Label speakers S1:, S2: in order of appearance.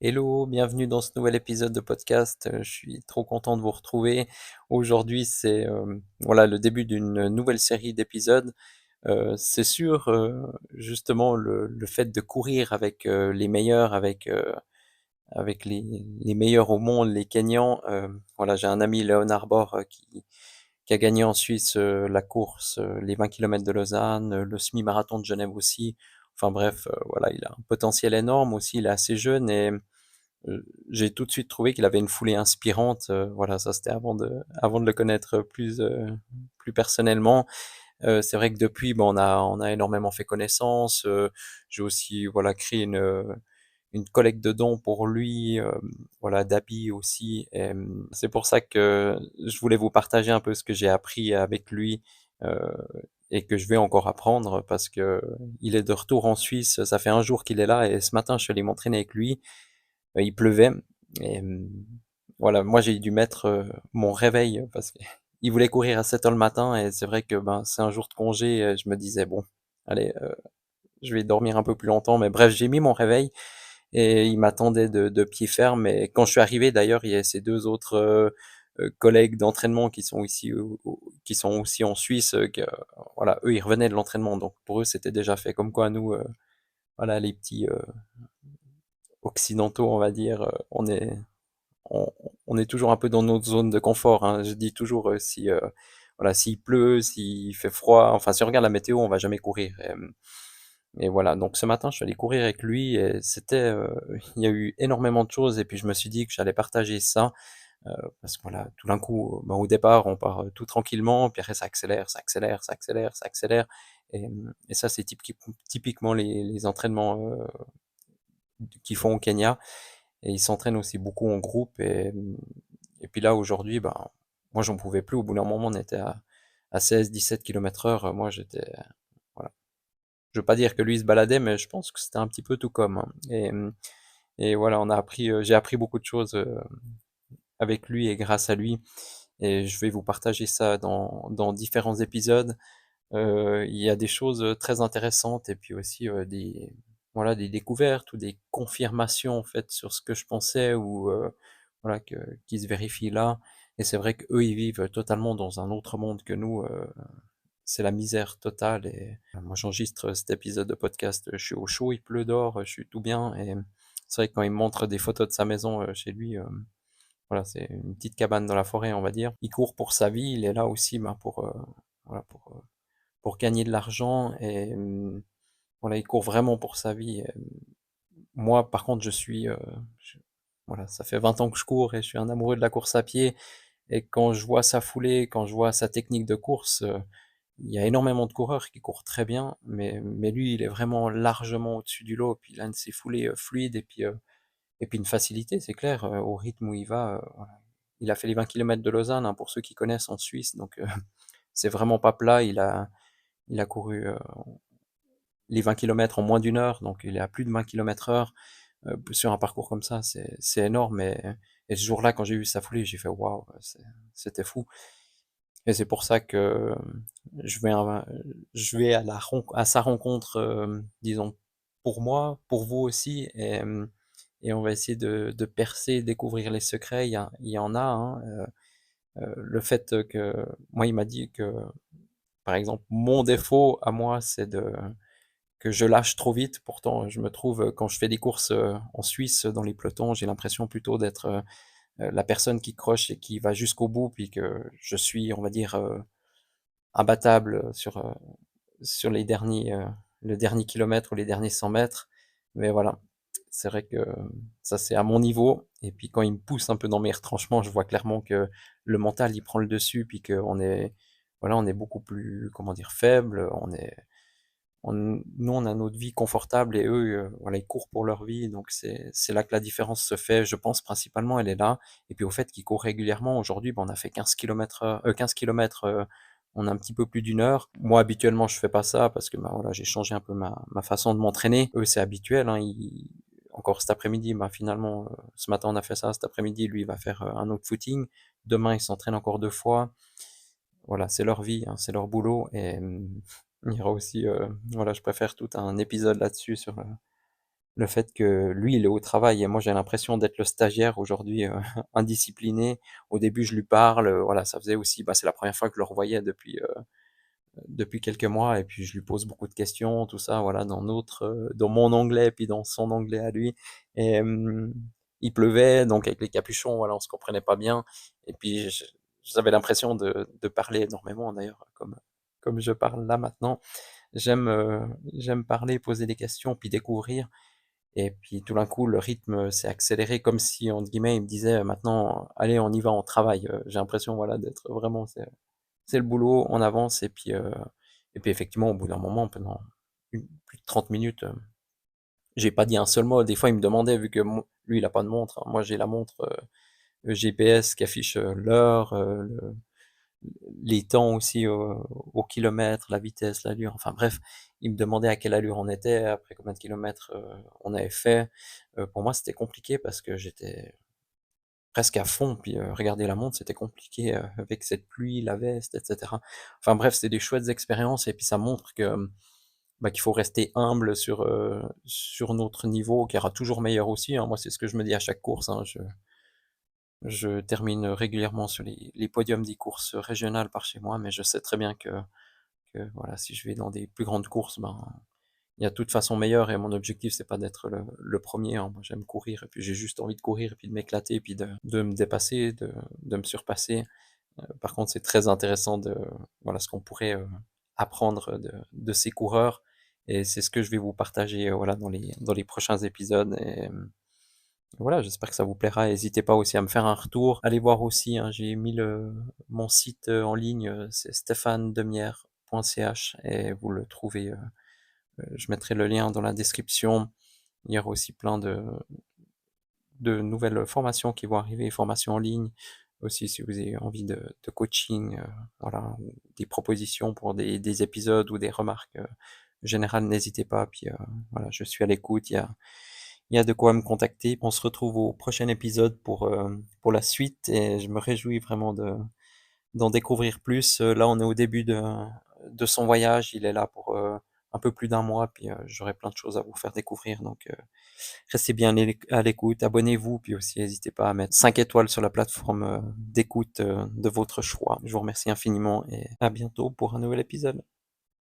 S1: Hello, bienvenue dans ce nouvel épisode de podcast. Je suis trop content de vous retrouver. Aujourd'hui, c'est voilà le début d'une nouvelle série d'épisodes. C'est sûr, justement, le fait de courir avec les meilleurs, avec les meilleurs au monde, les Kenyans. Voilà, j'ai un ami, Léon Arbor, qui a gagné en Suisse la course, les 20 kilomètres de Lausanne, le semi-marathon de Genève aussi. Enfin bref, voilà, il a un potentiel énorme aussi, il est assez jeune et j'ai tout de suite trouvé qu'il avait une foulée inspirante. Voilà, ça c'était avant de le connaître plus personnellement. C'est vrai que depuis, bon, on a énormément fait connaissance. J'ai aussi voilà créé une collecte de dons pour lui, voilà, d'habits aussi. Et, c'est pour ça que je voulais vous partager un peu ce que j'ai appris avec lui. euh, et que je vais encore apprendre parce que il est de retour en Suisse. Ça fait un jour qu'il est là et ce matin je suis allé m'entraîner avec lui. Il pleuvait et voilà, moi j'ai dû mettre mon réveil parce qu'il voulait courir à 7 heures le matin et c'est vrai que ben c'est un jour de congé. Je me disais bon, allez, je vais dormir un peu plus longtemps, mais bref, j'ai mis mon réveil et il m'attendait de pied ferme. Et quand je suis arrivé, d'ailleurs, il y a ces deux autres collègues d'entraînement qui sont ici, qui sont aussi en Suisse. Voilà, eux, ils revenaient de l'entraînement, donc pour eux, c'était déjà fait. Comme quoi, nous, voilà, les petits occidentaux, on va dire, on, on est toujours un peu dans notre zone de confort, hein. Je dis toujours si voilà, s'il pleut, s'il fait froid, enfin si on regarde la météo, on va jamais courir. Et voilà, donc ce matin, je suis allé courir avec lui et c'était, il y a eu énormément de choses et puis je me suis dit que j'allais partager ça parce que voilà, tout d'un coup, ben, au départ, on part tout tranquillement, puis après ça accélère, ça accélère, ça accélère, ça accélère. Et ça, c'est typiquement les entraînements qu'ils font au Kenya. Et ils s'entraînent aussi beaucoup en groupe. Et puis là, aujourd'hui, ben, moi, j'en pouvais plus. Au bout d'un moment, on était à 16-17 km heure. Moi, j'étais, voilà. Je veux pas dire que lui il se baladait, mais je pense que c'était un petit peu tout comme, hein. Et voilà, j'ai appris beaucoup de choses avec lui et grâce à lui. Et je vais vous partager ça dans différents épisodes. Il y a des choses très intéressantes et puis aussi voilà, des découvertes ou des confirmations en fait sur ce que je pensais ou voilà, qui se vérifient là. Et c'est vrai qu'eux, ils vivent totalement dans un autre monde que nous. C'est la misère totale. Et moi, j'enregistre cet épisode de podcast. Je suis au chaud, il pleut dehors, je suis tout bien. Et c'est vrai que quand il me montre des photos de sa maison chez lui, voilà, c'est une petite cabane dans la forêt, on va dire. Il court pour sa vie, il est là aussi ben, voilà, pour gagner de l'argent. Et voilà, il court vraiment pour sa vie. Moi, par contre, voilà, ça fait 20 ans que je cours et je suis un amoureux de la course à pied. Et quand je vois sa foulée, quand je vois sa technique de course, il y a énormément de coureurs qui courent très bien, mais lui, il est vraiment largement au-dessus du lot. Puis il a une de ses foulées fluides et puis une facilité, c'est clair, au rythme où il va. Voilà. Il a fait les 20 kilomètres de Lausanne, hein, pour ceux qui connaissent en Suisse, donc c'est vraiment pas plat. Il a couru les 20 kilomètres en moins d'une heure, donc il est à plus de 20 kilomètres heure. Sur un parcours comme ça, c'est énorme. Et ce jour-là, quand j'ai vu sa foulée, j'ai fait waouh, c'était fou. Et c'est pour ça que je vais, je vais à sa rencontre, disons, pour moi, pour vous aussi, et on va essayer de percer, découvrir les secrets. Il y en a, hein, le fait que, moi, il m'a dit que, par exemple, mon défaut à moi, c'est que je lâche trop vite. Pourtant, je me trouve, quand je fais des courses en Suisse, dans les pelotons, j'ai l'impression plutôt d'être la personne qui croche et qui va jusqu'au bout, puis que je suis, on va dire, imbattable sur le dernier kilomètre ou les derniers 100 mètres. Mais voilà, c'est vrai que ça c'est à mon niveau. Et puis quand il me pousse un peu dans mes retranchements, je vois clairement que le mental il prend le dessus, puis qu'on est, voilà, on est beaucoup plus, comment dire, faible. Nous on a notre vie confortable et eux, voilà, ils courent pour leur vie. Donc c'est là que la différence se fait. Je pense principalement elle est là. Et puis au fait qu'ils courent régulièrement. Aujourd'hui, ben, on a fait 15 km, 15 km en un petit peu plus d'une heure. Moi, habituellement, je fais pas ça parce que ben, voilà, j'ai changé un peu ma façon de m'entraîner. Eux, c'est habituel, hein, encore cet après-midi, ben, finalement, ce matin, on a fait ça. Cet après-midi, lui, il va faire un autre footing. Demain, il s'entraîne encore deux fois. Voilà, c'est leur vie, hein, c'est leur boulot. Et il y aura aussi, voilà, je préfère tout un épisode là-dessus sur le fait que lui, il est au travail et moi, j'ai l'impression d'être le stagiaire aujourd'hui, indiscipliné. Au début, je lui parle, voilà, ça faisait aussi c'est la première fois que je le revoyais depuis quelques mois et puis je lui pose beaucoup de questions, tout ça, voilà, dans mon anglais, puis dans son anglais à lui. Et il pleuvait, donc avec les capuchons, voilà, on se comprenait pas bien. Et puis j'avais l'impression de parler énormément d'ailleurs, comme je parle là maintenant. J'aime parler, poser des questions, puis découvrir. Et puis tout d'un coup, le rythme s'est accéléré comme si, entre guillemets, il me disait maintenant, allez, on y va, on travaille. J'ai l'impression, voilà, d'être vraiment, c'est le boulot, on avance et puis effectivement, au bout d'un moment, pendant plus de 30 minutes, j'ai pas dit un seul mot. Des fois, il me demandait, vu que lui, il a pas de montre, hein, moi j'ai la montre GPS qui affiche l'heure, les temps aussi au kilomètre, la vitesse, l'allure, enfin bref, il me demandait à quelle allure on était, après combien de kilomètres on avait fait. Pour moi, c'était compliqué parce que j'étais presque à fond, puis regarder la montre, c'était compliqué, avec cette pluie, la veste, et cetera. Enfin bref, c'est des chouettes expériences et puis ça montre que, qu'il faut rester humble sur notre niveau, qui ira toujours meilleur aussi, hein. Moi, c'est ce que je me dis à chaque course, hein. Je termine régulièrement sur les podiums des courses régionales par chez moi, mais je sais très bien que voilà, si je vais dans des plus grandes courses, il y a de toute façon meilleur et mon objectif, c'est pas d'être le premier, hein. Moi, j'aime courir et puis j'ai juste envie de courir et puis de m'éclater et puis de me dépasser, de me surpasser. Par contre, c'est très intéressant voilà, ce qu'on pourrait apprendre de ces coureurs et c'est ce que je vais vous partager, voilà, dans les prochains épisodes. Et voilà, j'espère que ça vous plaira. N'hésitez pas aussi à me faire un retour. Allez voir aussi, hein, j'ai mis mon site en ligne, c'est stéphanedemière.ch et vous le trouvez. Je mettrai le lien dans la description. Il y aura aussi plein de nouvelles formations qui vont arriver, formations en ligne. Aussi, si vous avez envie de coaching, voilà, ou des propositions pour des épisodes ou des remarques générales, n'hésitez pas. Puis voilà, je suis à l'écoute. Il y a de quoi me contacter. On se retrouve au prochain épisode pour la suite et je me réjouis vraiment d'en découvrir plus. Là, on est au début de son voyage. Il est là pour un peu plus d'un mois, puis j'aurai plein de choses à vous faire découvrir. Donc, restez bien à l'écoute, abonnez-vous, puis aussi n'hésitez pas à mettre 5 étoiles sur la plateforme d'écoute de votre choix. Je vous remercie infiniment et à bientôt pour un nouvel épisode.